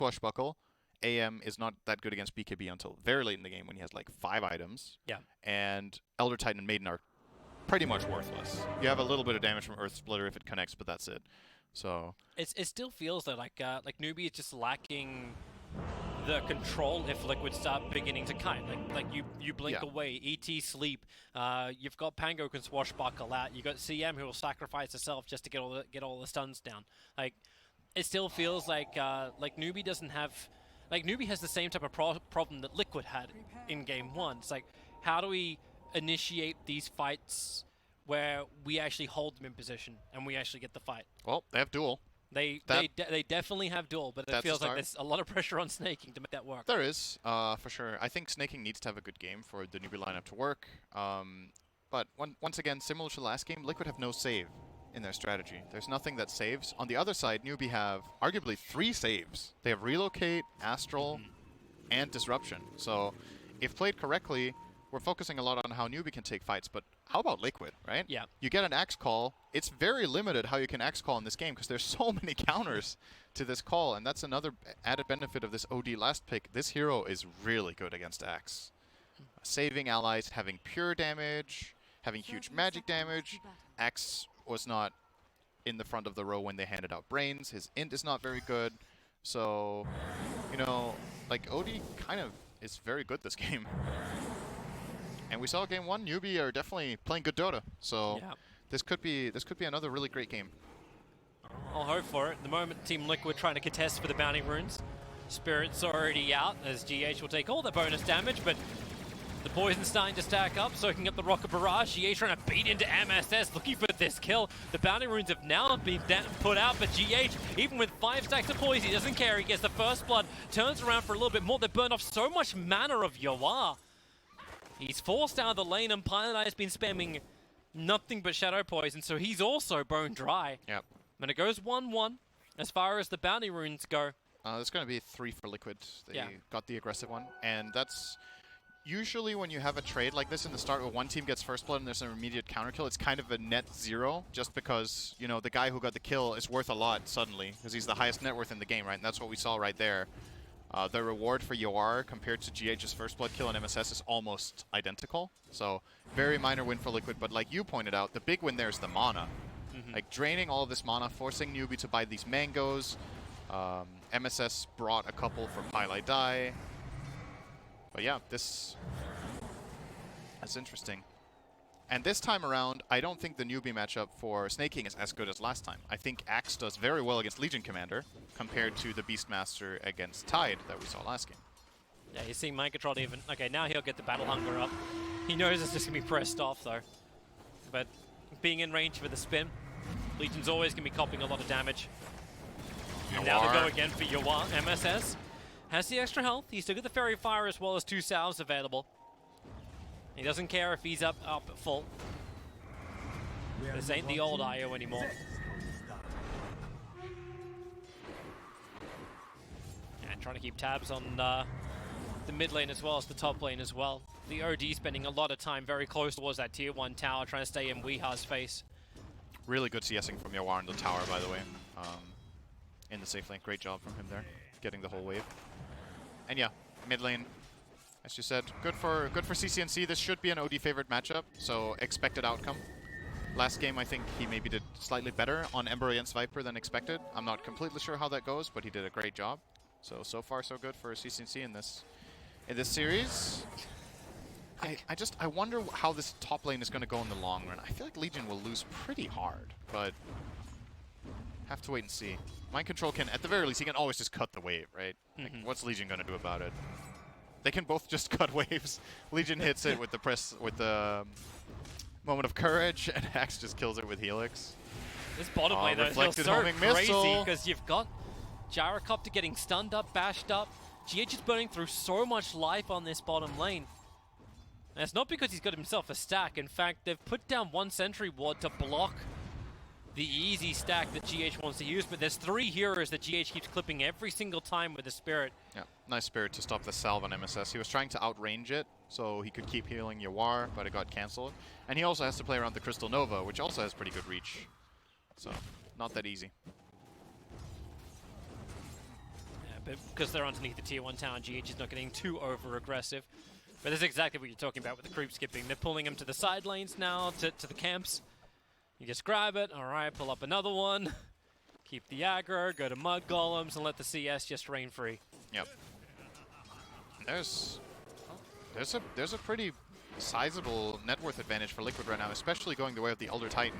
Swashbuckle, AM is not that good against BKB until very late in the game when he has like 5 items. Yeah. And Elder Titan and Maiden are pretty much worthless. You have a little bit of damage from Earth Splitter if it connects, but that's it. So it still feels though like Newbee is just lacking the control if Liquid start beginning to kite. Like you blink away, ET sleep. You've got Pango who can swashbuckle out. You got CM who will sacrifice herself just to get all the stuns down. Like it still feels like Newbee doesn't have. Like, Newbee has the same type of problem that Liquid had in Game 1. It's like, how do we initiate these fights where we actually hold them in position and we actually get the fight? Well, they have duel. They definitely have dual, but it feels like there's a lot of pressure on snaking to make that work. There is, for sure. I think snaking needs to have a good game for the Newbee lineup to work. But once again, similar to last game, Liquid have no save in their strategy. There's nothing that saves. On the other side, Newbee have arguably 3 saves. They have Relocate, Astral, and Disruption. So if played correctly, we're focusing a lot on how Newbee can take fights, but how about Liquid, right? Yeah. You get an Axe Call. It's very limited how you can Axe Call in this game because there's so many counters to this call, and that's another added benefit of this OD last pick. This hero is really good against Axe. Saving allies, having pure damage, having huge magic damage. Axe was not in the front of the row when they handed out brains. His int is not very good. So, you know, like OD kind of is very good this game. And we saw game 1, Newbee are definitely playing good Dota. So this could be another really great game. I'll hope for it. At the moment, Team Liquid trying to contest for the bounty runes. Spirit's already out as GH will take all the bonus damage, but the poison's starting to stack up, soaking up the Rocket Barrage. GH trying to beat into MSS, looking for this kill. The bounty runes have now been put out, but GH, even with 5 stacks of poison, he doesn't care. He gets the first blood, turns around for a little bit more. They burned off so much mana of Yawar. He's forced out of the lane, and Pilot Eye has been spamming nothing but Shadow Poison, so he's also bone dry. Yep. And it goes 1-1 as far as the bounty runes go. There's going to be 3 for Liquid. They got the aggressive one, and that's... Usually when you have a trade like this in the start where one team gets first blood and there's an immediate counter kill, it's kind of a net 0 just because, you know, the guy who got the kill is worth a lot suddenly because he's the highest net worth in the game, right? And that's what we saw right there. The reward for Yawar compared to GH's first blood kill in MSS is almost identical. So very minor win for Liquid, but like you pointed out, the big win there is the mana. Like draining all of this mana, forcing Newbee to buy these mangoes. MSS brought a couple for Pilot Die. But yeah, that's interesting. And this time around, I don't think the Newbee matchup for Snake King is as good as last time. I think Axe does very well against Legion Commander compared to the Beastmaster against Tide that we saw last game. Yeah, you're seeing Mind Control even. Okay, now he'll get the Battle Hunger up. He knows it's just going to be pressed off though. But being in range for the spin, Legion's always going to be copping a lot of damage. And now they go again for Yawar. MSS has the extra health. He's still got the Fairy Fire as well as 2 salves available. He doesn't care if he's up at full. This ain't the old IO anymore. And trying to keep tabs on the mid lane as well as the top lane as well. The OD spending a lot of time very close towards that tier 1 tower, trying to stay in Weeha's face. Really good CSing from Yawar in the tower, by the way. In the safe lane, great job from him there, getting the whole wave. And yeah, mid lane, as you said, good for CCNC. This should be an OD favorite matchup, so expected outcome. Last game, I think he maybe did slightly better on Ember against Viper than expected. I'm not completely sure how that goes, but he did a great job. So far so good for CCNC in this series. I wonder how this top lane is going to go in the long run. I feel like Legion will lose pretty hard, but have to wait and see. Mind Control can, at the very least, he can always just cut the wave, right? Like, what's Legion going to do about it? They can both just cut waves. Legion hits it with the Moment of Courage, and Axe just kills it with Helix. This bottom lane, though, is so crazy because you've got Gyrocopter getting stunned up, bashed up. GH is burning through so much life on this bottom lane. And it's not because he's got himself a stack. In fact, they've put down 1 sentry ward to block the easy stack that GH wants to use, but there's 3 heroes that GH keeps clipping every single time with the Spirit. Yeah, nice Spirit to stop the salve on MSS. He was trying to outrange it, so he could keep healing Yawar, but it got cancelled. And he also has to play around the Crystal Nova, which also has pretty good reach. So, not that easy. Yeah, but because they're underneath the tier 1 tower, GH is not getting too over-aggressive. But that's exactly what you're talking about with the creep skipping. They're pulling them to the side lanes now, to the camps. You just grab it, alright, pull up another one. Keep the aggro, go to mud golems, and let the CS just reign free. Yep. There's a pretty sizable net worth advantage for Liquid right now, especially going the way of the Elder Titan.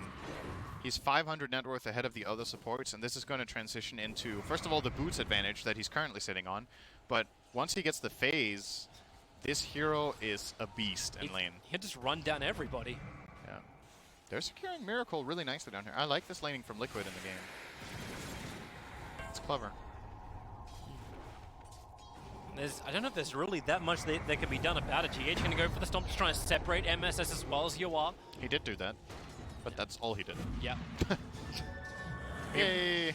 He's 500 net worth ahead of the other supports, and this is going to transition into, first of all, the boots advantage that he's currently sitting on. But once he gets the phase, this hero is a beast in lane. He'll just run down everybody. Yeah. They're securing Miracle really nicely down here. I like this laning from Liquid in the game. It's clever. I don't know if there's really that much that can be done about it. GH going to go for the stomp to try and separate MSS as well as Yoa. He did do that, but that's all he did. Yeah. Yay!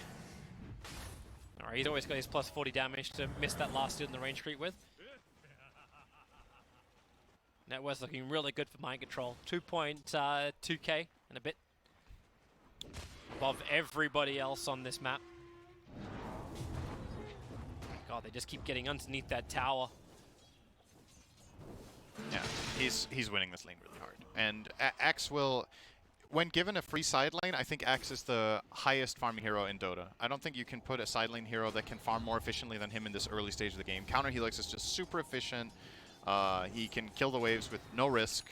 Alright, he's always got his plus 40 damage to miss that last dude in the range creep with. Net worth's looking really good for Mind Control. 2.2k and a bit. Above everybody else on this map. God, they just keep getting underneath that tower. Yeah, he's winning this lane really hard. And Axe will, when given a free side lane, I think Axe is the highest farming hero in Dota. I don't think you can put a side lane hero that can farm more efficiently than him in this early stage of the game. Counter Helix is just super efficient. He can kill the waves with no risk.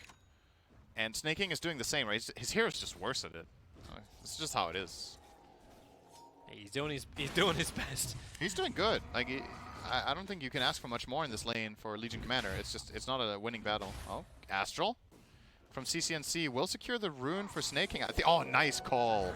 And Snaking is doing the same, right? His hero's just worse at it. It's just how it is. He's doing his best. He's doing good. Like, I don't think you can ask for much more in this lane for Legion Commander. It's not a winning battle. Oh, Astral from CCNC will secure the rune for Snaking. Oh, nice call.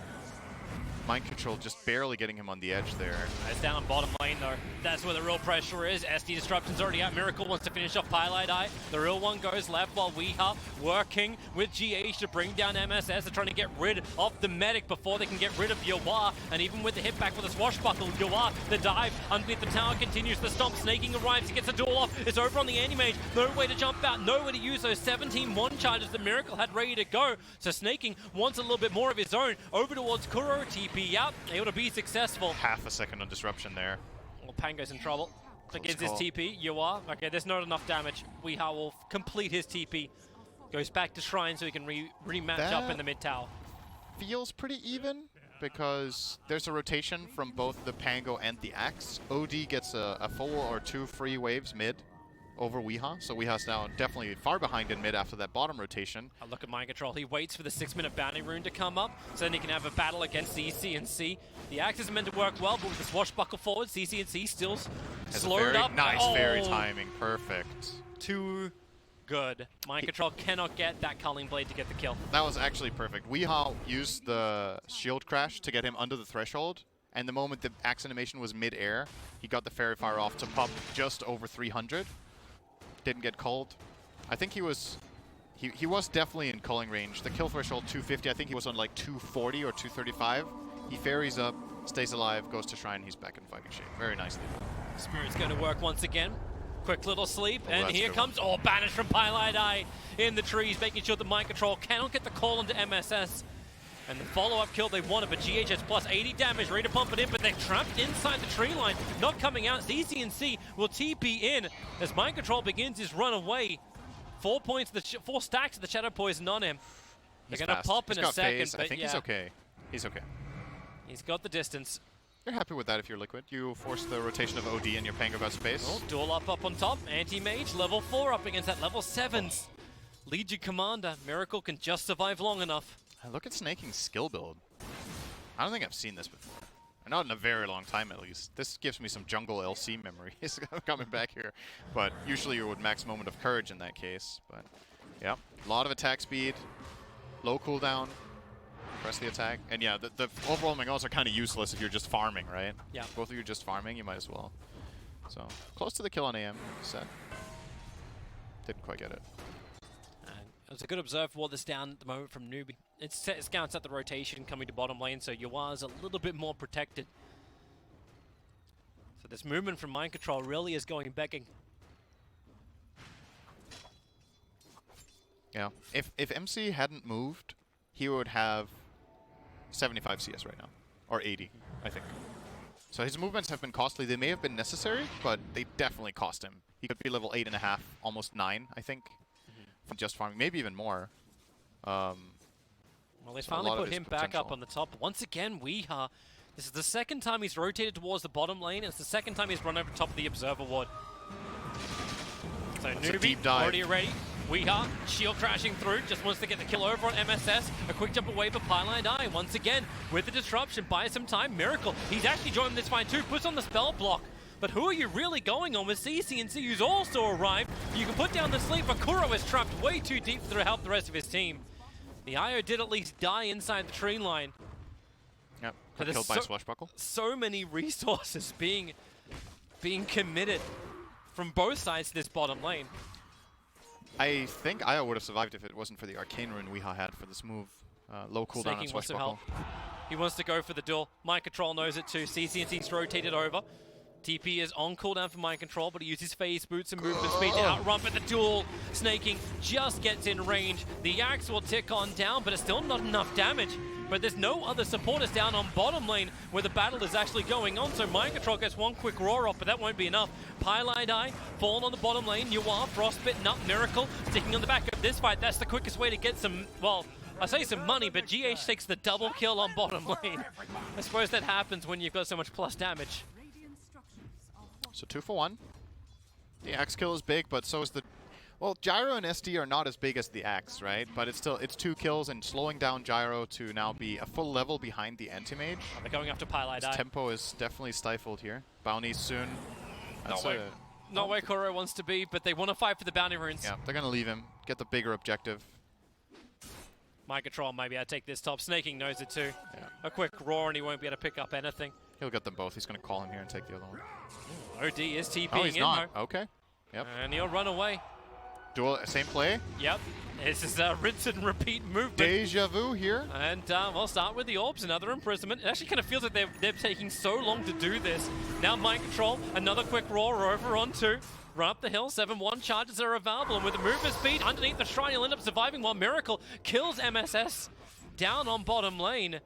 Mind Control just barely getting him on the edge there. It's down bottom lane though. That's where the real pressure is. SD Disruption's already out. Miracle wants to finish off Pylite Eye. The real one goes left while Weeha working with GH to bring down MSS. They're trying to get rid of the medic before they can get rid of Yoa. And even with the hit back with the swashbuckle, Yoa, the dive underneath the tower continues. The stomp, Snaking arrives. He gets the duel off. It's over on the anti-mage. No way to jump out. No way to use those 17 one charges that Miracle had ready to go. So Snaking wants a little bit more of his own. Over towards Kuro. TP out. Able to be successful. Half a second on disruption there. Well, Pango's in trouble. Against his TP, you are. Okay, there's not enough damage. Weeha will complete his TP. Goes back to Shrine so he can rematch up in the mid tower. Feels pretty even because there's a rotation from both the Pango and the Axe. OD gets a 4 or 2 free waves mid over Weeha, so Weeha's now definitely far behind in mid after that bottom rotation. A look at Mind Control. He waits for the 6-minute bounty rune to come up, so then he can have a battle against CCNC. The Axe is meant to work well, but with the swashbuckle forward, CCNC still slowed up. Nice fairy timing, perfect. Too good. Mind Control cannot get that Culling Blade to get the kill. That was actually perfect. Weeha used the shield crash to get him under the threshold, and the moment the Axe animation was mid-air, he got the fairy fire off to pop just over 300. Didn't get culled. I think he was definitely in culling range. The kill threshold 250, I think he was on like 240 or 235. He fairies up, stays alive, goes to Shrine, he's back in fighting shape. Very nicely done. Spirit's going to work once again. Quick little sleep, and here comes, one. Banished from Pylite Eye in the trees, making sure that Mind Control cannot get the call into MSS. And the follow-up kill they wanted, but GH has plus 80 damage, ready to pump it in, but they're trapped inside the tree line, not coming out. CCNC will TP in as Mind Control begins his run away. 4 stacks of the Shadow Poison on him. They're going to pop in a second, but I think he's okay. He's okay. He's got the distance. You're happy with that if you're Liquid. You force the rotation of OD and your Pango got space. Oh, duel up on top. Anti-Mage, level 4 up against that level 7s. Legion Commander. Miracle can just survive long enough. Look at Snaking's skill build. I don't think I've seen this before. Not in a very long time, at least. This gives me some jungle LC memories coming back here. But usually you would max moment of courage in that case. But yeah, a lot of attack speed, low cooldown, press the attack. And yeah, the overwhelming ults are kind of useless if you're just farming, right? Yeah. Both of you just farming, you might as well. So, close to the kill on AM, set. Didn't quite get it. It was a good observe for this down at the moment from Newbee. It scouts out the rotation coming to bottom lane, so Yua's a little bit more protected. So this movement from Mind Control really is going begging. Yeah, if MC hadn't moved, he would have 75 CS right now. Or 80, I think. So his movements have been costly. They may have been necessary, but they definitely cost him. He could be level 8.5, almost 9, I think, from just farming, maybe even more. Well, they finally put him back up on the top. Once again, Weeha. This is the second time he's rotated towards the bottom lane. It's the second time he's run over top of the Observer Ward. So Newbee already ready. Weeha, shield crashing through, just wants to get the kill over on MSS. A quick jump away for Pylon Die. Once again, with the disruption, buys some time. Miracle, he's actually joined this fight too, puts on the spell block. But who are you really going on with CCNC, who's also arrived? You can put down the sleep, but Kuro is trapped way too deep to help the rest of his team. The IO did at least die inside the tree line. Yep, got killed by Swashbuckle. So many resources being committed from both sides to this bottom lane. I think Io would have survived if it wasn't for the Arcane Rune Weeha had for this move. Low cooldown on Swashbuckle. He wants to go for the duel. Mind Control knows it too. CCNC's rotated over. TP is on cooldown for Mind Control, but he uses phase boots and movement speed to outrun, but the duel snaking just gets in range. The axe will tick on down, but it's still not enough damage. But there's no other supporters down on bottom lane where the battle is actually going on, so Mind Control gets one quick roar off, but that won't be enough. Pylon Die, fallen on the bottom lane. Frostbite, Nut, Miracle, sticking on the back of this fight. That's the quickest way to get some, well, I say some money, but GH takes the double kill on bottom lane. I suppose that happens when you've got so much plus damage. So 2 for 1. The axe kill is big, but so is the... Well, Gyro and SD are not as big as the axe, right? But it's 2 kills and slowing down Gyro to now be a full level behind the anti-mage. They're going after Pylon Die. His tempo is definitely stifled here. Bounty soon. Not where Kuro wants to be, but they want to fight for the bounty runes. Yeah, they're going to leave him, get the bigger objective. Mind Control maybe I'd take this top. Snaking knows it too. Yeah. A quick roar and he won't be able to pick up anything. He'll get them both. He's going to call him here and take the other one. OD is TPing oh, he's in not. though. Okay. Yep. And he'll run away. Dual, same play. Yep. This is a rinse and repeat movement. Deja vu here. And we'll start with the orbs, another imprisonment. It actually kind of feels like they're taking so long to do this. Now Mind Control, another quick roar over on 2. Run up the hill, 7-1 charges are available, and with the movement speed underneath the shrine, he'll end up surviving while Miracle kills MSS down on bottom lane.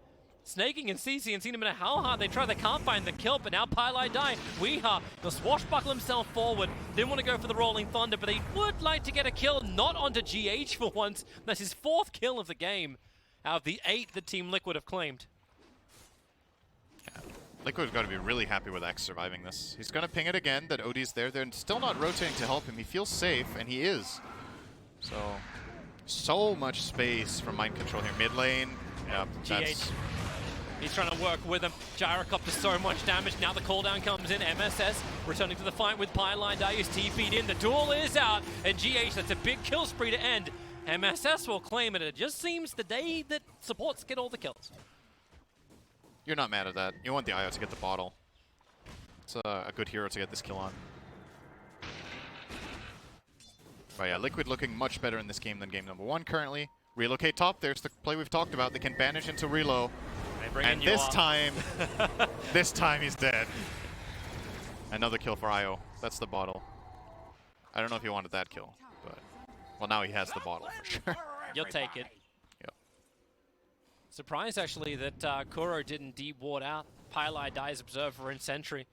Snaking and CC, no matter how hard they try, they can't find the kill, but now Pylon Die. Weeha, he'll swashbuckle himself forward. They want to go for the Rolling Thunder, but they would like to get a kill, not onto GH for once. That's his 4th kill of the game, out of the 8 that Team Liquid have claimed. Yeah. Liquid's got to be really happy with X surviving this. He's going to ping it again, that OD's there. They're still not rotating to help him. He feels safe, and he is. So much space from Mind Control here. Mid lane, yep, GH. He's trying to work with him. Gyrocopter so much damage. Now the cooldown comes in. MSS returning to the fight with Pylon Die. He's TP'd in. The duel is out. And GH, that's a big kill spree to end. MSS will claim it. It just seems the day that supports get all the kills. You're not mad at that. You want the IO to get the bottle. It's a good hero to get this kill on. But yeah, Liquid looking much better in this game than game number 1 currently. Relocate top. There's the play we've talked about. They can banish into relo. And this time he's dead. Another kill for IO. That's the bottle. I don't know if he wanted that kill, but well, now he has the bottle for sure. You'll take it. Yep. Surprised actually that Kuro didn't de-ward out Pylon Die's Observer and Sentry.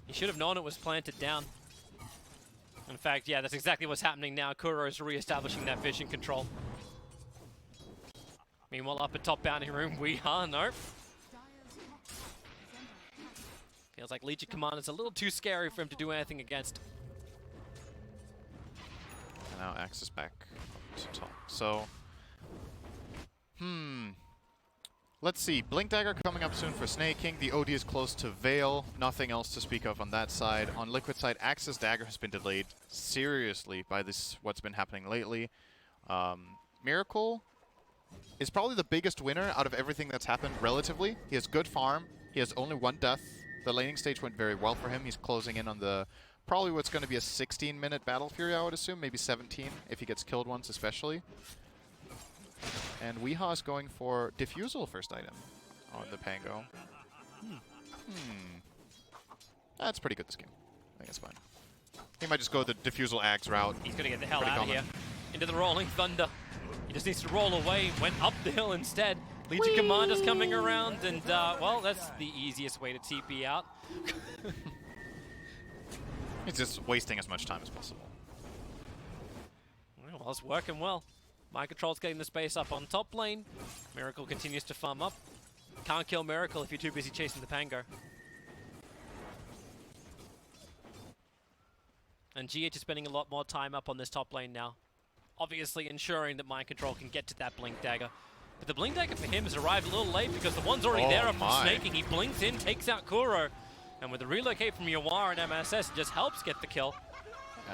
He should have known it was planted down. In fact, yeah, that's exactly what's happening now. Kuro is re-establishing that vision control. Meanwhile, up at top bounty room, Weeha, nope. Feels like Legion Commander's a little too scary for him to do anything against. And now Axe is back up to top. So, let's see. Blink Dagger coming up soon for Snake King. The OD is close to Veil. Nothing else to speak of on that side. On Liquid side, Axe's Dagger has been delayed seriously by what's been happening lately. Miracle is probably the biggest winner out of everything that's happened relatively. He has good farm. He has only 1 death. The laning stage went very well for him. He's closing in on the probably what's going to be a 16-minute Battle Fury, I would assume. Maybe 17 if he gets killed once especially. And Weeha is going for Diffusal first item on the Pango. That's pretty good this game. I think it's fine. He might just go the Diffusal Axe route. He's going to get the hell out of here. Into the Rolling Thunder. He just needs to roll away. Went up the hill instead. Legion Commander's coming around, and well, that's the easiest way to TP out. He's just wasting as much time as possible. Well, it's working well. Mind Control's getting the space up on top lane. Miracle continues to farm up. Can't kill Miracle if you're too busy chasing the Pango. And GH is spending a lot more time up on this top lane now. Obviously ensuring that Mind Control can get to that Blink Dagger. But the Blink Dagger for him has arrived a little late because the one's already there up from snaking. He blinks in, takes out Kuro. And with the relocate from Yawar and MSS, it just helps get the kill.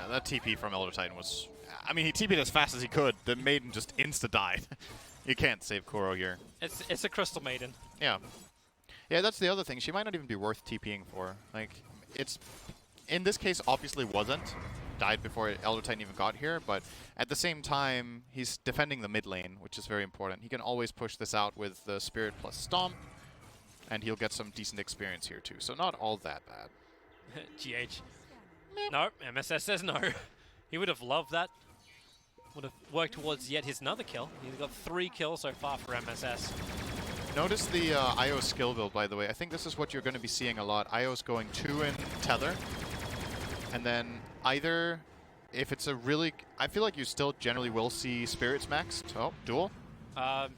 That TP from Elder Titan was... I mean, he TP'd as fast as he could. The Maiden just insta-died. You can't save Kuro here. It's a Crystal Maiden. Yeah. Yeah, that's the other thing. She might not even be worth TPing for. Like, it's... In this case, obviously wasn't. Died before Elder Titan even got here, but at the same time, he's defending the mid lane, which is very important. He can always push this out with the Spirit plus Stomp, and he'll get some decent experience here too. So not all that bad. GH. No, MSS says no. He would have loved that. Would have worked towards yet his another kill. He's got 3 kills so far for MSS. Notice the IO skill build, by the way. I think this is what you're going to be seeing a lot. IO's going 2 in Tether, and then either, if it's a really... I feel like you still generally will see Spirits maxed. Oh, duel.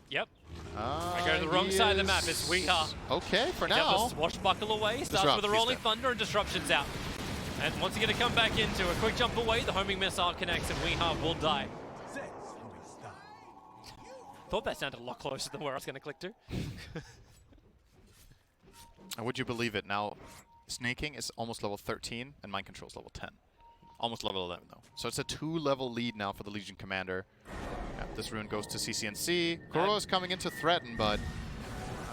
Yep. I go to the wrong side of the map. It's Weeha. Okay, for now. Got the swashbuckle away. Starts with a Rolling Thunder and Disruption's out. And once you get to come back into a quick jump away, the homing missile connects and Weeha will die. Thought that sounded a lot closer than where I was going to click to. And would you believe it? Now, Snaking is almost level 13 and Mind Control is level 10. Almost level 11 though. So it's a 2-level lead now for the Legion Commander. Yeah, this rune goes to CCNC. Kuro is coming in to threaten, but...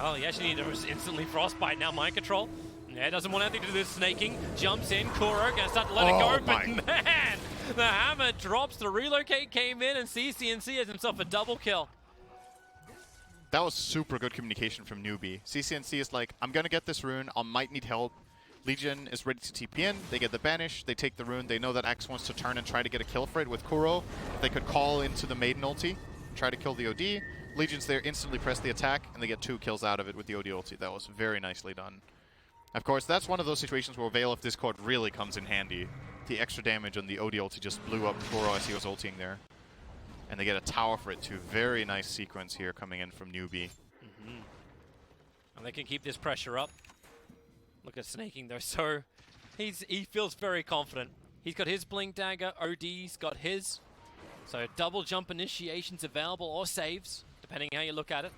Oh, he actually needed to instantly Frostbite now. Mind Control. Yeah, doesn't want anything to do with this snaking. Jumps in. Kuro gonna start to let it go, but man! The hammer drops. The relocate came in, and CCNC has himself a double kill. That was super good communication from Newbee. CCNC is like, I'm gonna get this rune. I might need help. Legion is ready to TP in. They get the banish. They take the rune. They know that X wants to turn and try to get a kill for it with Kuro. They could call into the Maiden ulti, try to kill the OD. Legion's there, instantly press the attack, and they get 2 kills out of it with the OD ulti. That was very nicely done. Of course, that's one of those situations where Veil of Discord really comes in handy. The extra damage on the OD ulti just blew up Kuro as he was ulting there. And they get a tower for it too. Very nice sequence here coming in from Newbee. And they can keep this pressure up. Look at Snaking though, so he feels very confident. He's got his Blink Dagger, OD's got his. So double jump initiations available or saves, depending how you look at it.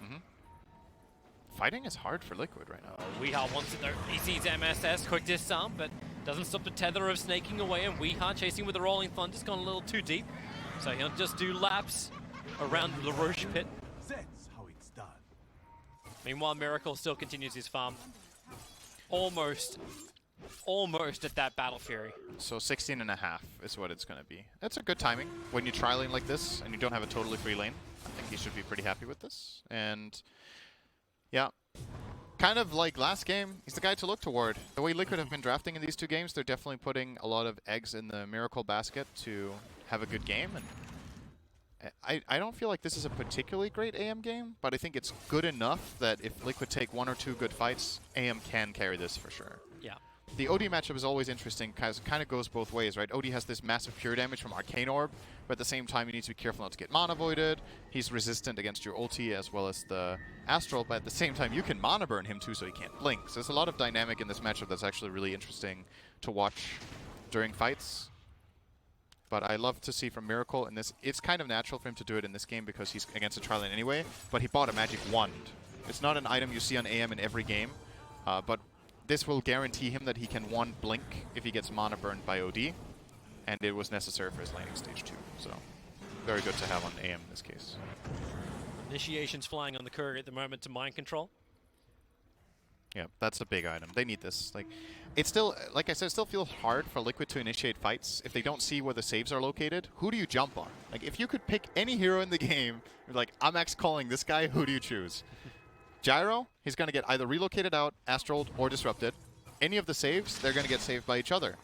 Fighting is hard for Liquid right now. Weeha wants it though. He sees MSS, quick disarm, but doesn't stop the tether of snaking away, and Weeha chasing with the Rolling Thunder's gone a little too deep. So he'll just do laps around the Roche pit. That's how it's done. Meanwhile, Miracle still continues his farm. Almost at that Battle Fury. So 16.5 is what it's going to be. That's a good timing. When you tri-lane like this and you don't have a totally free lane, I think you should be pretty happy with this. And yeah, kind of like last game, he's the guy to look toward. The way Liquid have been drafting in these 2 games, they're definitely putting a lot of eggs in the Miracle basket to have a good game. And I don't feel like this is a particularly great AM game, but I think it's good enough that if Liquid take 1 or 2 good fights, AM can carry this for sure. Yeah. The OD matchup is always interesting because it kind of goes both ways, right? OD has this massive pure damage from Arcane Orb, but at the same time you need to be careful not to get mana voided. He's resistant against your ulti as well as the Astral, but at the same time you can mana burn him too so he can't blink. So there's a lot of dynamic in this matchup that's actually really interesting to watch during fights. But I love to see from Miracle in this. It's kind of natural for him to do it in this game because he's against a tri-lane anyway, but he bought a magic wand. It's not an item you see on AM in every game, but this will guarantee him that he can wand blink if he gets mana burned by OD, and it was necessary for his laning stage too. So very good to have on AM in this case. Initiation's flying on the Courier at the moment to Mind Control. Yeah, that's a big item. They need this. Like, it's still, like I said, it still feels hard for Liquid to initiate fights if they don't see where the saves are located. Who do you jump on? Like, if you could pick any hero in the game, you're like, I'm X-calling this guy, who do you choose? Gyro, he's going to get either relocated out, astraled, or disrupted. Any of the saves, they're going to get saved by each other.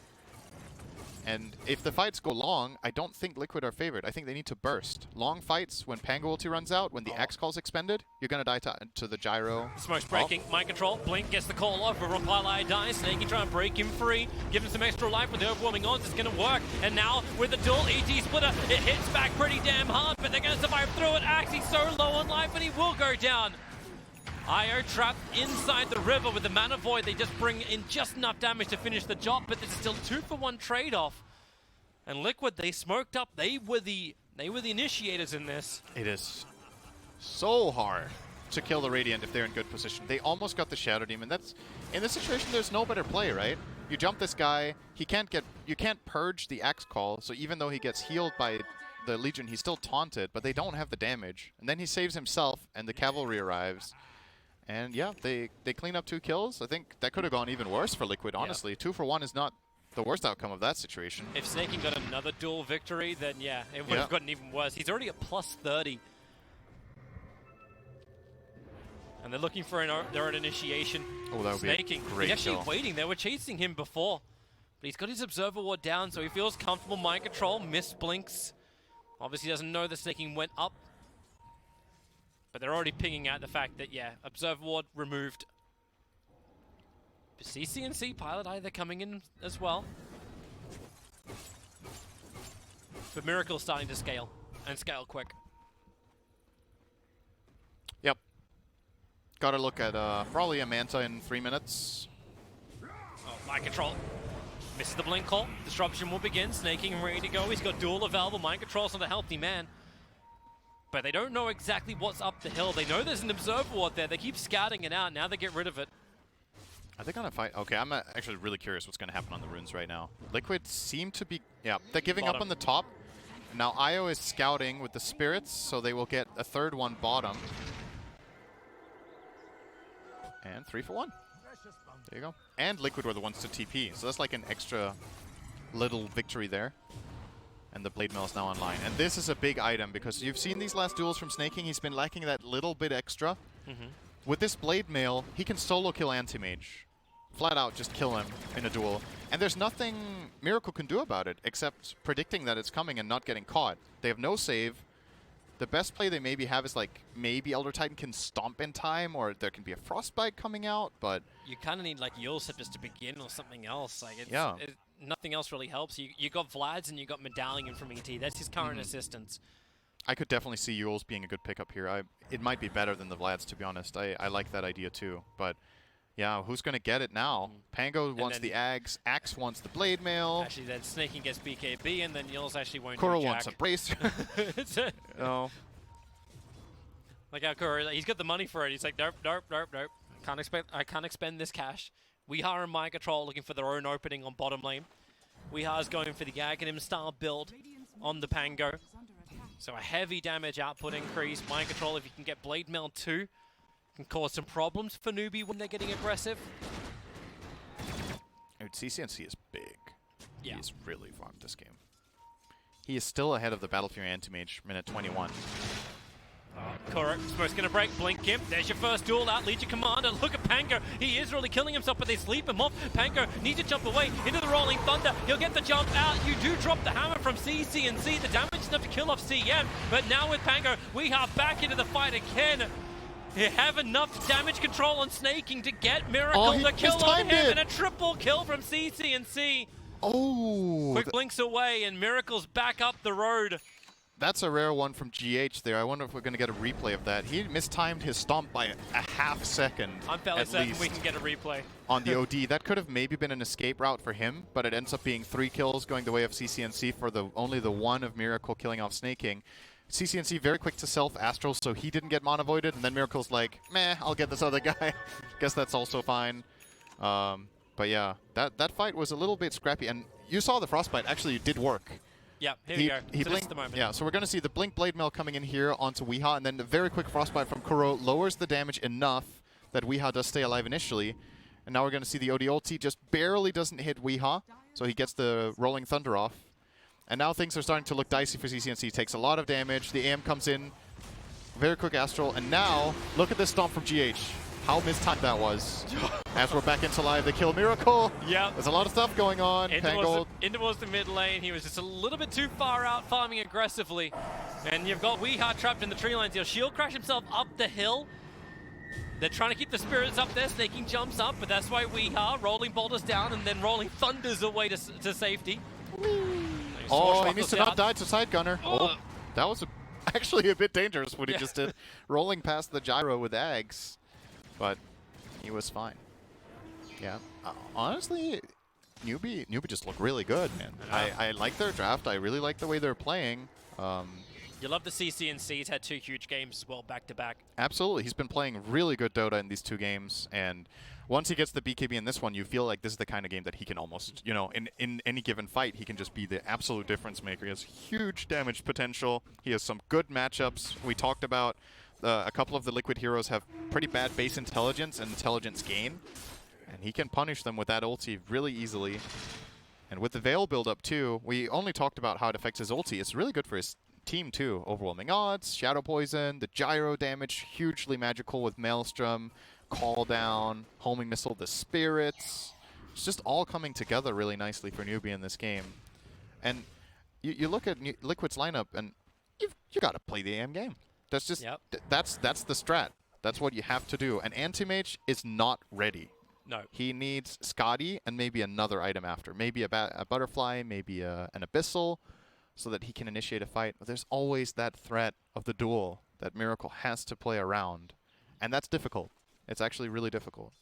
And if the fights go long, I don't think Liquid are favored. I think they need to burst. Long fights, when Pango ulti runs out, when the X call's expended, you're going to die to the gyro. Smoke's breaking, mind control, Blink gets the call off, but Ropalai dies, Snaky trying to break him free, give him some extra life with the overwhelming odds, it's going to work. And now with the dual ET splitter, it hits back pretty damn hard, but they're going to survive through it. Axe, he's so low on life and he will go down. IO trapped inside the river with the mana void. They just bring in just enough damage to finish the job, but there's still 2-for-1 trade-off. And Liquid, they smoked up. They were the initiators in this. It is so hard to kill the Radiant if they're in good position. They almost got the Shadow Demon. That's in this situation. There's no better play, right? You jump this guy. You can't purge the Axe call. So even though he gets healed by the Legion, he's still taunted. But they don't have the damage. And then he saves himself, and the cavalry arrives. And yeah, they clean up 2 kills. I think that could have gone even worse for Liquid, honestly. Yeah. 2-for-1 is not the worst outcome of that situation. If Snaking got another dual victory, then yeah, it would have gotten even worse. He's already at plus 30. And they're looking for their own initiation. Oh, that would Snaking. be a great He's actually kill. waiting. They were chasing him before. But he's got his Observer Ward down, so he feels comfortable. Mind control, missed blinks. Obviously doesn't know that Snaking went up. But they're already pinging out the fact that, yeah, Observer Ward removed. But CCNC Pilot Eye, they're coming in as well. But Miracle's starting to scale, and scale quick. Yep. Gotta look at probably a Manta in 3 minutes. Oh, mind control. Misses the blink call. Disruption will begin. Snaking ready to go. He's got dual available. Mind control's not a healthy man. But they don't know exactly what's up the hill. They know there's an Observer Ward there. They keep scouting it out. Now they get rid of it. Are they gonna fight? Okay, I'm actually really curious what's gonna happen on the runes right now. Liquid seem to be, yeah, they're giving up on the top. Now IO is scouting with the spirits, so they will get a 3rd one bottom. And 3-for-1. There you go. And Liquid were the ones to TP, so that's like an extra little victory there. And the Blade Mill is now online. And this is a big item because you've seen these last duels from Snaking. He's been lacking that little bit extra. With this Blade Mail, he can solo kill Anti-Mage. Flat out just kill him in a duel. And there's nothing Miracle can do about it except predicting that it's coming and not getting caught. They have no save. The best play they maybe have is like maybe Elder Titan can stomp in time, or there can be a Frostbite coming out, but... You kind of need like Yule Scepters to begin or something else. Like yeah. Nothing else really helps. You got Vlad's and you got Medallion from ET. That's his current assistance. I could definitely see Yule's being a good pickup here. It might be better than the Vlad's, to be honest. I like that idea too. But yeah, who's going to get it now? Pango wants the Axe. Axe wants the Blade Mail. Actually, then Snaking gets BKB, and then Yule's actually won't Kuro do jack. wants a Bracer. No. Like how Kuro, he's got the money for it. He's like, nope, nope, nope, nope. I can't expend this cash. Weehaw and Mind Control looking for their own opening on bottom lane. Weeha's going for the Aghanim style build on the Pango. So a heavy damage output increase. Mind Control, if you can get Blade Mail too, can cause some problems for Newbee when they're getting aggressive. Dude, CCNC is big. Yeah. He's really farmed this game. He is still ahead of the Battle Fury Anti-Mage, minute 21. Correct. Smoke's gonna break. Blink him. There's your first duel out. Legion Commander. Look at Pango. He is really killing himself, but they sleep him off. Pango needs to jump away into the Rolling Thunder. He'll get the jump out. You do drop the hammer from CCNC. The damage is enough to kill off CM. But now with Pango, we are back into the fight again. They have enough damage control on Snaking to get Miracle the kill on him. And a triple kill from CCNC. Oh! Quick blinks away, and Miracle's back up the road. That's a rare one from GH there. I wonder if we're going to get a replay of that. He mistimed his stomp by a half second. I'm fairly certain we can get a replay. On the OD. That could have maybe been an escape route for him, but it ends up being 3 kills going the way of CCNC for only the one of Miracle killing off Snaking. CCNC very quick to self-Astral, so he didn't get mana voided, and then Miracle's like, meh, I'll get this other guy. Guess that's also fine. But yeah, that fight was a little bit scrappy, and you saw the Frostbite actually did work. Yeah, here we go. He so blinked, the moment. Yeah, so we're going to see the Blink Blade Mail coming in here onto Weehaw, and then the very quick Frostbite from Kuro lowers the damage enough that Weehaw does stay alive initially. And now we're going to see the OD ulti just barely doesn't hit Weehaw, so he gets the Rolling Thunder off. And now things are starting to look dicey for CCNC. Takes a lot of damage. The AM comes in. Very quick Astral. And now, look at this stomp from GH. how mistimed that was. As we're back into live, they kill Miracle. Yeah. There's a lot of stuff going on. In towards the mid lane. He was just a little bit too far out, farming aggressively. And you've got Weeha trapped in the tree lines. He'll shield crash himself up the hill. They're trying to keep the spirits up there, snaking jumps up, but that's why Weeha rolling boulders down and then rolling thunders away to safety. Oh, he needs to not die to side gunner. Oh, that was actually a bit dangerous what he just did. Rolling past the gyro with Ags, but he was fine. Yeah, honestly, Newbee just looked really good, man. I like their draft. I really like the way they're playing. You love the CCNC's had 2 huge games as well, back-to-back. Absolutely. He's been playing really good Dota in these 2 games, and once he gets the BKB in this one, you feel like this is the kind of game that he can almost, you know, in any given fight, he can just be the absolute difference maker. He has huge damage potential. He has some good matchups. We talked about a couple of the Liquid heroes have pretty bad base intelligence and intelligence gain, and he can punish them with that ulti really easily. And with the Veil build-up, too, we only talked about how it affects his ulti. It's really good for his team too. Overwhelming odds, Shadow Poison, the gyro damage, hugely magical with Maelstrom, Call Down, Homing Missile, the Spirits. It's just all coming together really nicely for Newbee in this game. And you look at Liquid's lineup, and you got to play the AM game. That's just that's the strat. That's what you have to do. And Anti-Mage is not ready. No. He needs Scotty and maybe another item after. Maybe a Butterfly, maybe an Abyssal, so that he can initiate a fight. But there's always that threat of the duel that Miracle has to play around. And that's difficult. It's actually really difficult.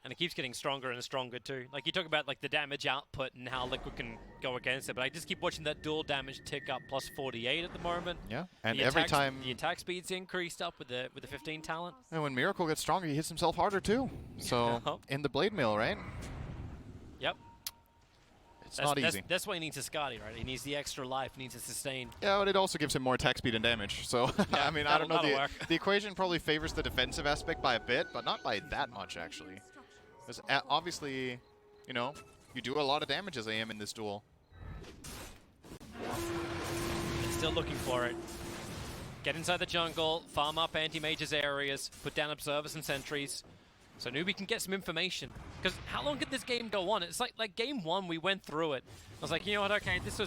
And it keeps getting stronger and stronger too. Like you talk about like the damage output and how Liquid can go against it, but I just keep watching that duel damage tick up plus 48 at the moment. Yeah, and every time the attack speed's increased up with the 15 talent. And when Miracle gets stronger, he hits himself harder too. So in the Blade Mill, right? Yep. It's not easy. That's why he needs a Scotty, right? He needs the extra life, he needs to sustain. Yeah, but it also gives him more attack speed and damage. So, yeah, I mean, I don't know. The equation probably favors the defensive aspect by a bit, but not by that much, actually. Because obviously, you know, you do a lot of damage as AM in this duel. Still looking for it. Get inside the jungle, farm up anti-mage's areas, put down observers and sentries. So Newbee can get some information. Because how long could this game go on? It's like game 1, we went through it. I was like, you know what, okay, this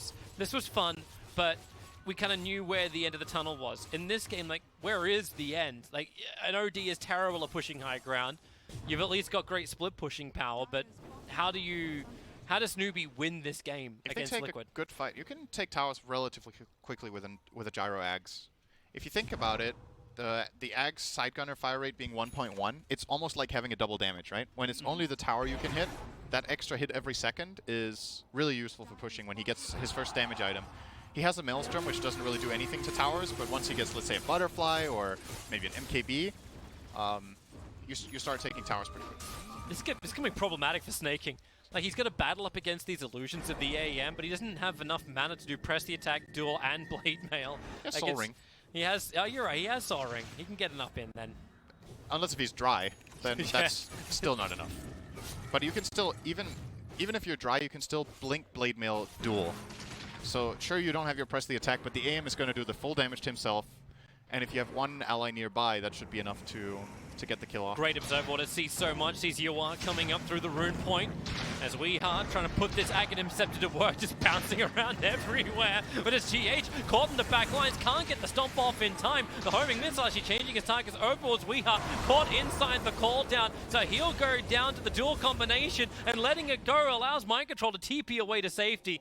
was fun, but we kind of knew where the end of the tunnel was. In this game, like, where is the end? Like, an OD is terrible at pushing high ground. You've at least got great split pushing power, but how does Newbee win this game against Liquid? If you take a good fight, you can take towers relatively quickly with a gyro Ags. If you think about it, the Ags side gunner fire rate being 1.1, it's almost like having a double damage, right? When it's only the tower you can hit, that extra hit every second is really useful for pushing when he gets his first damage item. He has a Maelstrom, which doesn't really do anything to towers, but once he gets, let's say, a Butterfly or maybe an MKB, you start taking towers pretty quick. This can be problematic for snaking. Like, he's got to battle up against these illusions of the AEM, but he doesn't have enough mana to do press the attack, duel, and blade mail. He has Soul Ring. He has, oh, you're right, he has Soul Ring. He can get an up in then. Unless if he's dry, then that's still not enough. But you can still, even if you're dry, you can still blink blade mail duel. So sure, you don't have your press the attack, but the AM is going to do the full damage to himself. And if you have one ally nearby, that should be enough to get the kill off. Great observe order, sees so much, sees Yuan coming up through the rune point. As Weeha trying to put this Aghanim Scepter to work, just bouncing around everywhere. But as GH caught in the back lines, can't get the stomp off in time. The homing missile actually changing his targets overwards. Weeha caught inside the call down, so he'll go down to the dual combination, and letting it go allows Mind Control to TP away to safety.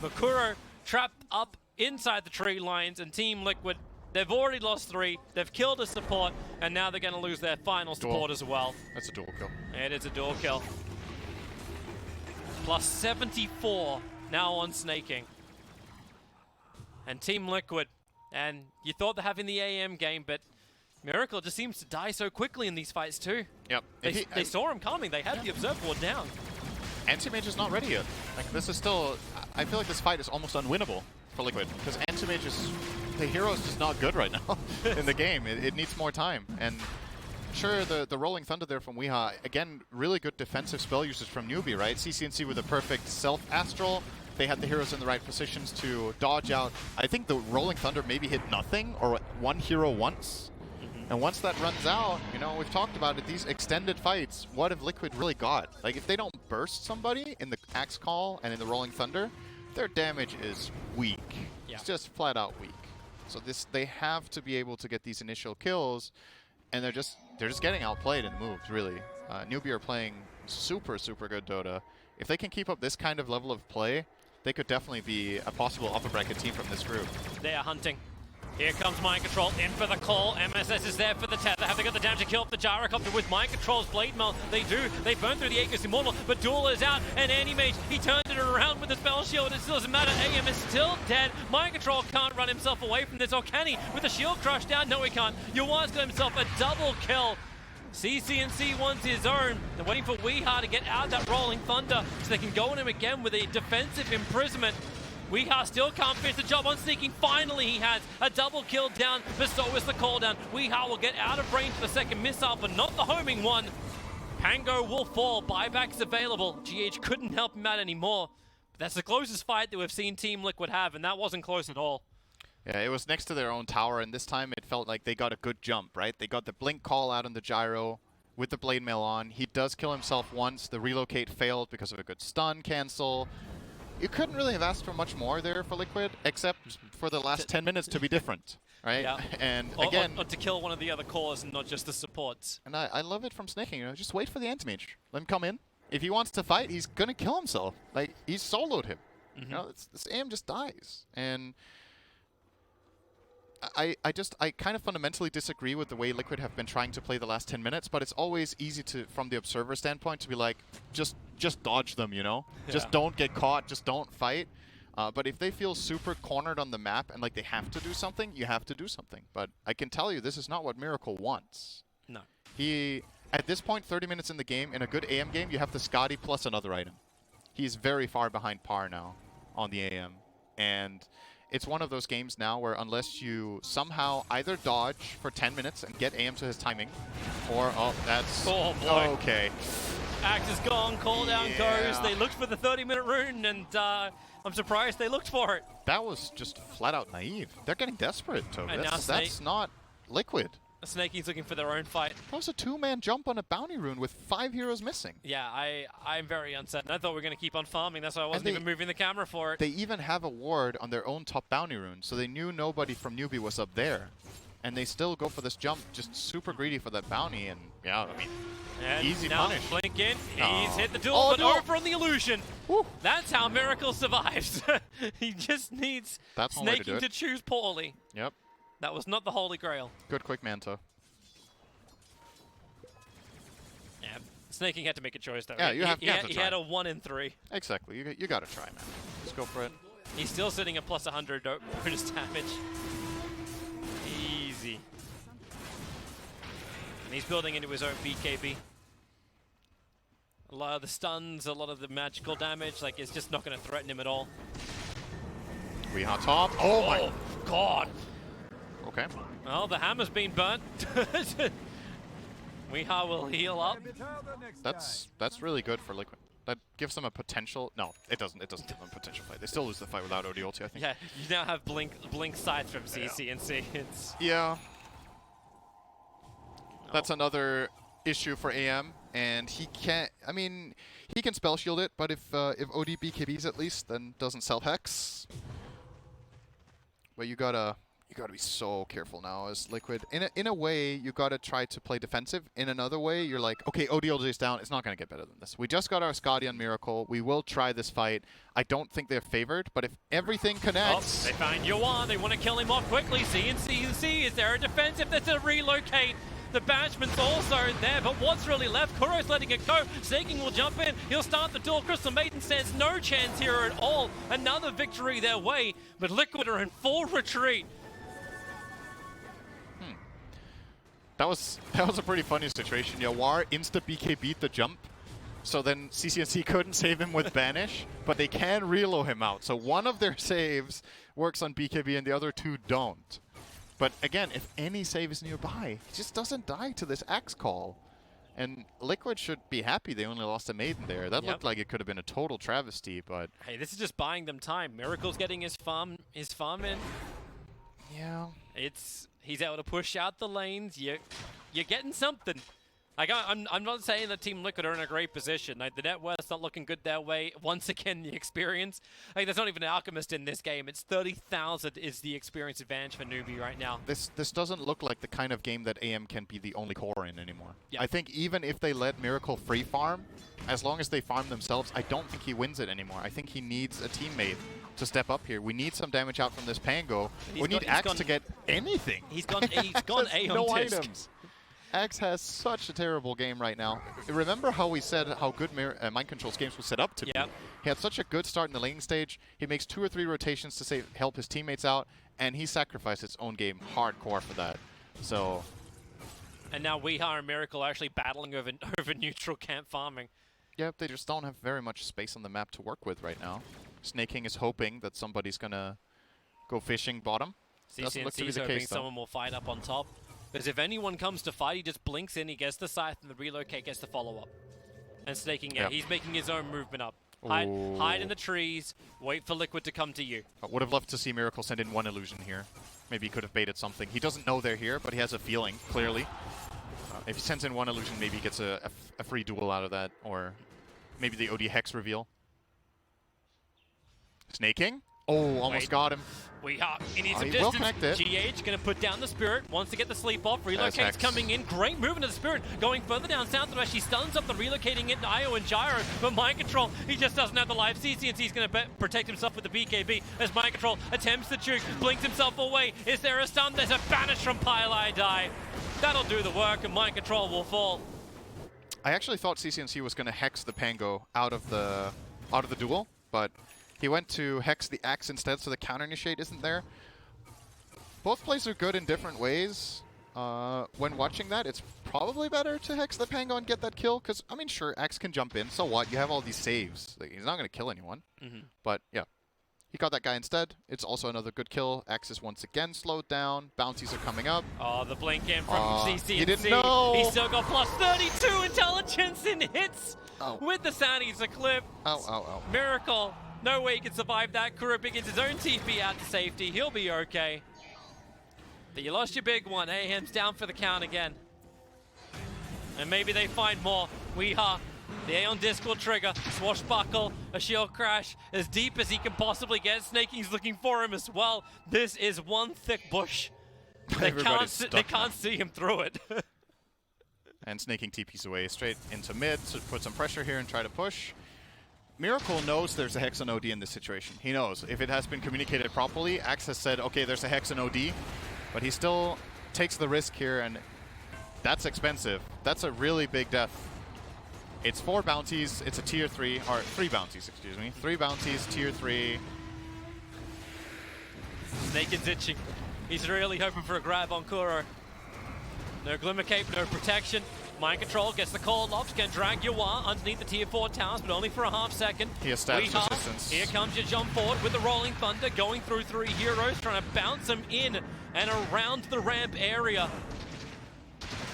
Makuro trapped up inside the tree lines, and Team Liquid, they've already lost 3, they've killed a support, and now they're going to lose their final support as well. That's a dual kill. It is a dual kill. Plus 74 now on snaking. And Team Liquid, and you thought they're having the AM game, but Miracle just seems to die so quickly in these fights too. Yep. They saw him coming, they had the observer board down. Anti-Mage is not ready yet. Like, this is still, I feel like this fight is almost unwinnable for Liquid, because Anti-Mage is, the hero is just not good right now in the game. It needs more time. And sure, the Rolling Thunder there from Weeha, again, really good defensive spell usage from Newbee, right? CCNC with a perfect self-astral. They had the heroes in the right positions to dodge out. I think the Rolling Thunder maybe hit nothing or one hero once. And once that runs out, you know, we've talked about it, these extended fights, what have Liquid really got? Like, if they don't burst somebody in the Axe Call and in the Rolling Thunder, their damage is weak. Yeah. It's just flat out weak. So they have to be able to get these initial kills, and they're just getting outplayed in the moves, really. Newbee are playing super good Dota. If they can keep up this kind of level of play, they could definitely be a possible upper bracket team from this group. They are hunting. Here comes Mind Control in for the call. MSS is there for the tether. Have they got the damage to kill off the Gyrocopter with Mind Control's Blade Mail? They do. They burn through the Aegis Immortal, but Duel is out, and Anti-Mage, he turned it around with the Spell Shield. It still doesn't matter. AM is still dead. Mind Control can't run himself away from this. Or can he? With the shield crushed down? No, he can't. Yawar's got himself a double kill. CCNC wants his own. They're waiting for Weeha to get out of that Rolling Thunder so they can go on him again with a defensive imprisonment. Weeha still can't finish the job on Sneaking. Finally, he has a double kill down, but so is the call down. Weeha will get out of range for the second missile, but not the homing one. Pango will fall. Buyback's available. GH couldn't help him out anymore. But that's the closest fight that we've seen Team Liquid have, and that wasn't close at all. Yeah, it was next to their own tower, and this time it felt like they got a good jump, right? They got the blink call out on the gyro with the blade mail on. He does kill himself once. The relocate failed because of a good stun cancel. You couldn't really have asked for much more there for Liquid, except for the last 10 minutes to be different, right? Yeah. And again, or to kill one of the other cores and not just the supports. And I love it from Snaking. You know, just wait for the Anti-Mage. Let him come in. If he wants to fight, he's gonna kill himself. Like, he's soloed him. You know, this aim just dies. And I kind of fundamentally disagree with the way Liquid have been trying to play the last 10 minutes, but it's always easy to, from the observer standpoint, to be like, just dodge them, you know? Yeah. Just don't get caught, just don't fight. But if they feel super cornered on the map and like they have to do something, you have to do something. But I can tell you, this is not what Miracle wants. No. He, at this point, 30 minutes in the game, in a good AM game, you have the Scotty plus another item. He's very far behind par now on the AM. And it's one of those games now where unless you somehow either dodge for 10 minutes and get AM to his timing, or, oh, that's... Oh, boy. Okay. Axe is gone, cooldown goes. They looked for the 30-minute rune, and I'm surprised they looked for it. That was just flat out naive. They're getting desperate, Toby. That's not Liquid. Snakey's looking for their own fight. That was a two-man jump on a bounty rune with 5 heroes missing. Yeah, I'm very uncertain. I thought we were going to keep on farming. That's why I wasn't even moving the camera for it. They even have a ward on their own top bounty rune, so they knew nobody from Newbee was up there. And they still go for this jump, just super greedy for that bounty, and yeah, I mean, and easy now punish. Blink in, he's hit the duel, but over on the illusion. Woo. That's how Miracle survives. He just needs Snaking to choose poorly. Yep. That was not the Holy Grail. Good quick Manto. Yeah, Snaking had to make a choice though. Yeah, you have to try. He had a 1 in 3. Exactly, you gotta try, man. Just go for it. He's still sitting at plus 100 bonus damage. Easy. And he's building into his own BKB. A lot of the stuns, a lot of the magical damage, like it's just not going to threaten him at all. Weeha top. Oh my god. Okay. Well, the hammer's been burnt. Weeha will heal up. That's really good for Liquid. That gives them a potential. No, it doesn't. It doesn't give them a potential fight. They still lose the fight without OD ulti, I think. Yeah, you now have blink sights from CCNC. It's yeah. That's another issue for AM, and he can't. I mean, he can spell shield it, but if OD BKBs at least, then doesn't sell hex. But you gotta be so careful now as Liquid. In a way, you gotta try to play defensive. In another way, you're like, okay, ODLJ is down. It's not gonna get better than this. We just got our Scotty on Miracle. We will try this fight. I don't think they're favored, but if everything connects, they find Yuan. They want to kill him off quickly. CNC, is there a defense? If there's a relocate, the Banishment's also there, but what's really left? Kuro's letting it go. Snaking will jump in. He'll start the duel. Crystal Maiden stands no chance here at all. Another victory their way, but Liquid are in full retreat. That was a pretty funny situation. Yawar insta BK beat the jump, so then CCNC couldn't save him with Banish, but they can reload him out. So one of their saves works on BKB and the other two don't. But again, if any save is nearby, he just doesn't die to this Axe Call. And Liquid should be happy they only lost a Maiden there. That looked like it could have been a total travesty, but... Hey, this is just buying them time. Miracle's getting his farm in. Yeah. It's He's able to push out the lanes. You're getting something. Like, I'm not saying that Team Liquid are in a great position. Like, the net worth's not looking good their way. Once again, the experience. Like, there's not even an Alchemist in this game. It's 30,000 is the experience advantage for Newbee right now. This doesn't look like the kind of game that AM can be the only core in anymore. Yeah. I think even if they let Miracle free farm, as long as they farm themselves, I don't think he wins it anymore. I think he needs a teammate to step up here. We need some damage out from this Pango. We need Axe to get anything. He's gone A on no disc. items. Axe has such a terrible game right now. Remember how we said how good Mind Control's games was set up to be? He had such a good start in the laning stage. He makes 2 or 3 rotations to help his teammates out, and he sacrificed his own game hardcore for that. So. And now Weeha and Miracle are actually battling over neutral camp farming. Yep, they just don't have very much space on the map to work with right now. Snake King is hoping that somebody's gonna go fishing bottom. Doesn't look to be the hoping case, though. someone will fight up on top. Because if anyone comes to fight, he just blinks in, he gets the scythe, and the relocate gets the follow-up. And Snaking, he's making his own movement up. Hide in the trees, wait for Liquid to come to you. I would have loved to see Miracle send in one illusion here. Maybe he could have baited something. He doesn't know they're here, but he has a feeling, clearly. If he sends in one illusion, maybe he gets a free duel out of that, or maybe the OD Hex reveal. Snaking? Oh, almost got him. He needs some he distance. will connect it. GH going to put down the Spirit, wants to get the sleep off. Relocate's coming in. Great movement of the Spirit. Going further down south, where she stuns up the relocating into Io and Gyro. But Mind Control, he just doesn't have the life. CCNC's going to protect himself with the BKB as Mind Control attempts the juke, blinks himself away. Is there a stun? There's a banish from Pylai Die. That'll do the work, and Mind Control will fall. I actually thought CCNC was going to hex the Pango out of the duel, but he went to hex the Axe instead, so the counter initiate isn't there. Both plays are good in different ways. When watching that, it's probably better to hex the Pango and get that kill, because, I mean, sure, Axe can jump in, so what? You have all these saves. Like, he's not going to kill anyone. But, yeah. He got that guy instead. It's also another good kill. Axe is once again slowed down. Bounties are coming up. Oh, the blink in from CCNC. He didn't know. He's still got plus 32 intelligence and hits with the Sandy's a clip. Miracle. No way he can survive that. Kurubik gets his own TP out to safety. He'll be okay. But you lost your big one. Ahem's down for the count again. And maybe they find more. Weeha. The Aeon Disc will trigger. Swashbuckle. A shield crash. As deep as he can possibly get. Snaking's looking for him as well. This is one thick bush. They can't see him through it. And Snaking TP's away straight into mid to put some pressure here and try to push. Miracle knows there's a Hex on OD in this situation. He knows. If it has been communicated properly, Axe has said, okay, there's a Hex on OD, but he still takes the risk here, and that's expensive. That's a really big death. It's 4 bounties. It's a tier 3, or 3 bounties, excuse me. 3 bounties, tier 3. Naked's itching. He's really hoping for a grab on Kuro. No Glimmer Cape, no protection. Mind Control gets the call locked, can drag Yawar underneath the tier 4 towers, but only for a half second. He has stats resistance. Here comes your jump forward with the Rolling Thunder, going through 3 heroes, trying to bounce them in and around the ramp area.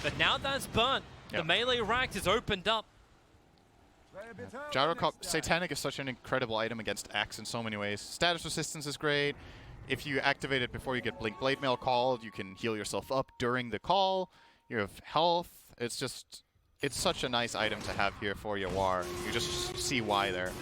But now that's burnt. The melee rack is opened up. Gyrocop Satanic is such an incredible item against Axe in so many ways. Status resistance is great. If you activate it before you get Blink Blade Mail called, you can heal yourself up during the call. You have health. It's just, it's such a nice item to have here for Yawar. You just see why there.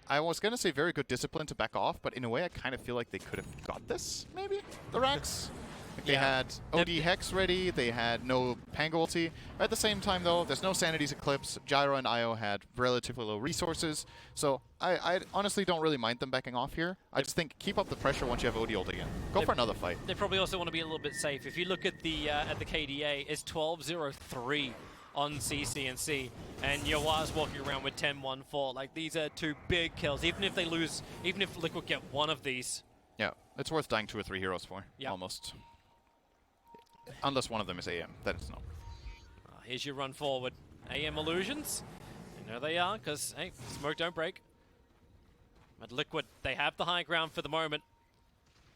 I was going to say very good discipline to back off, but in a way I kind of feel like they could have got this, maybe? The racks? Like they had OD Hex ready, they had no Pango ulti. At the same time though, there's no Sanity's Eclipse. Gyro and Io had relatively low resources, so I honestly don't really mind them backing off here. I just think keep up the pressure once you have OD ult again. Go for another fight. They probably also want to be a little bit safe. If you look at the KDA, it's 12-0-3 on CCNC, and Yawar's walking around with 10-1-4. Like, these are 2 big kills. Even if they lose, even if Liquid get one of these. Yeah, it's worth dying 2 or 3 heroes for, almost. Unless one of them is AM, then it's no. Here's your run forward. AM illusions. And there they are, because, hey, smoke don't break. But Liquid, they have the high ground for the moment.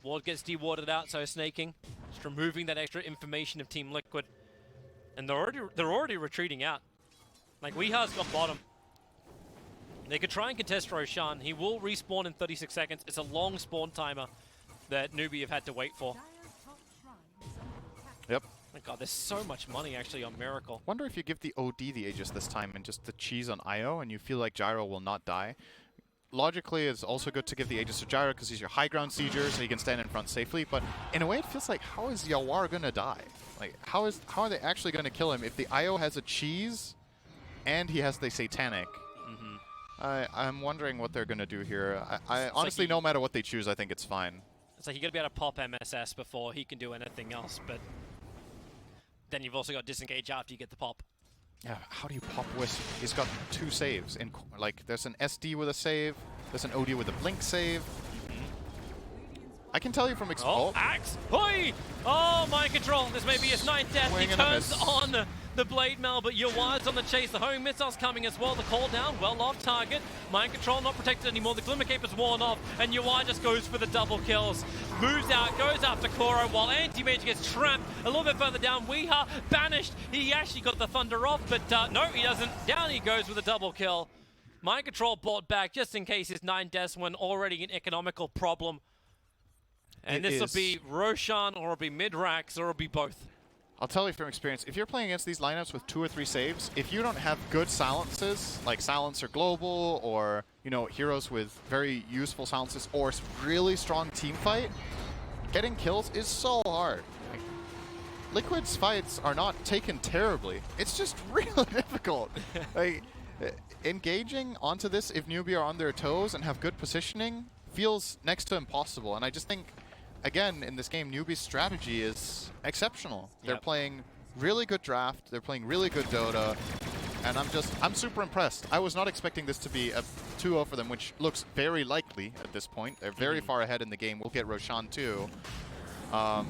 Ward gets dewarded out, so Snaking. Just removing that extra information of Team Liquid. And they're already retreating out. Like, Weeha's got bottom. They could try and contest Roshan. He will respawn in 36 seconds. It's a long spawn timer that Newbee have had to wait for. Yep. My god, there's so much money actually on Miracle. Wonder if you give the OD the Aegis this time and just the cheese on IO and you feel like Gyro will not die. Logically, it's also good to give the Aegis to Gyro because he's your high ground sieger, so he can stand in front safely. But in a way, it feels like, how is Yawar gonna die? Like, how are they actually gonna kill him if the IO has a cheese and he has the Satanic? I'm wondering what they're gonna do here. I honestly, no matter what they choose, I think it's fine. It's like you gotta be able to pop MSS before he can do anything else, but then you've also got disengage after you get the pop. Yeah, how do you pop Wisp? He's got 2 saves. Like, there's an SD with a save, there's an OD with a blink save. I can tell you from Axe! Hoi! Oh, mind control. This may be his 9th death. He turns on the blade mail, but Yawar's on the chase. The homing missile's coming as well. The call down, well off target. Mind control not protected anymore. The Glimmer Cape is worn off, and Yawar just goes for the double kills. Moves out, goes after Koro, while Anti-Mage gets trapped a little bit further down. Weeha banished. He actually got the Thunder off, but no, he doesn't. Down he goes with a double kill. Mind control brought back just in case his 9 deaths when already an economical problem. And this will be Roshan, or it'll be Midrax, or it'll be both. I'll tell you from experience, if you're playing against these lineups with 2 or 3 saves, if you don't have good silences, like Silencer Global, or, you know, heroes with very useful silences, or really strong team fight, getting kills is so hard. Like, Liquid's fights are not taken terribly. It's just really difficult. Like, engaging onto this if Newbee are on their toes and have good positioning feels next to impossible, and I just think, again, in this game, Newbee's strategy is exceptional. They're playing really good draft, they're playing really good Dota, and I'm super impressed. I was not expecting this to be a 2-0 for them, which looks very likely at this point. They're very far ahead in the game. We'll get Roshan too. Yeah.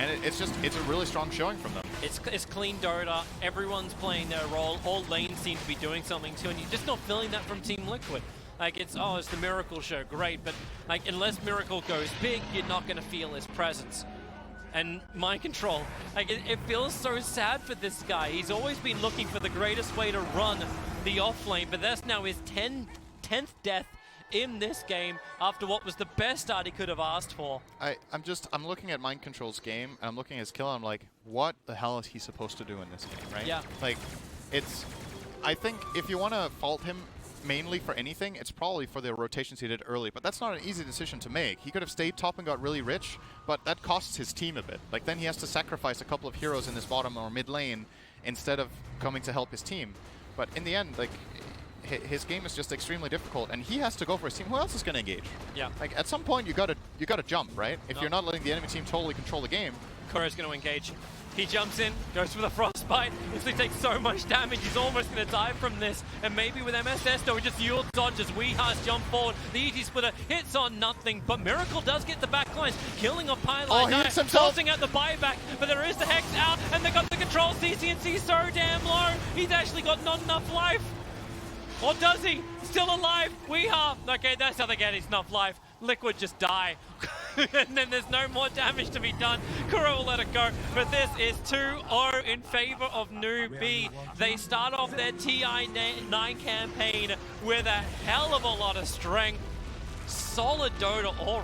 And it's a really strong showing from them. It's clean Dota, everyone's playing their role, all lanes seem to be doing something too, and you're just not feeling that from Team Liquid. Like, it's the Miracle show, great, but like, unless Miracle goes big, you're not going to feel his presence. And mind control, like, it feels so sad for this guy. He's always been looking for the greatest way to run the off lane, but that's now his 10th death in this game after what was the best start he could have asked for. I'm looking at Mind Control's game, and I'm looking at his kill, and I'm like, what the hell is he supposed to do in this game, right? Yeah. Like, I think if you want to fault him mainly for anything, it's probably for the rotations he did early, but that's not an easy decision to make. He could have stayed top and got really rich, but that costs his team a bit. Like, then he has to sacrifice a couple of heroes in this bottom or mid lane instead of coming to help his team. But in the end, like, his game is just extremely difficult, and he has to go for his team. Who else is going to engage? Yeah. Like, at some point, you gotta jump, right? If you're not letting the enemy team totally control the game. Kuro's going to engage. He jumps in, goes for the Frostbite. He takes so much damage, he's almost going to die from this. And maybe with MSS, though, he just yield dodges. Weeha's jump forward. The EG Splitter hits on nothing, but Miracle does get the backlines, killing a Pylon. Oh, he hits himself! Forcing out the buyback, but there is the Hex out, and they got the control. CCNC so damn low. He's actually got not enough life. Or does he? Still alive. Weeha. Okay, that's how they get his enough life. Liquid just die. And then there's no more damage to be done. Kuro will let it go. But this is 2-0 in favor of Newbee. They start off their TI9 campaign with a hell of a lot of strength. Solid Dota all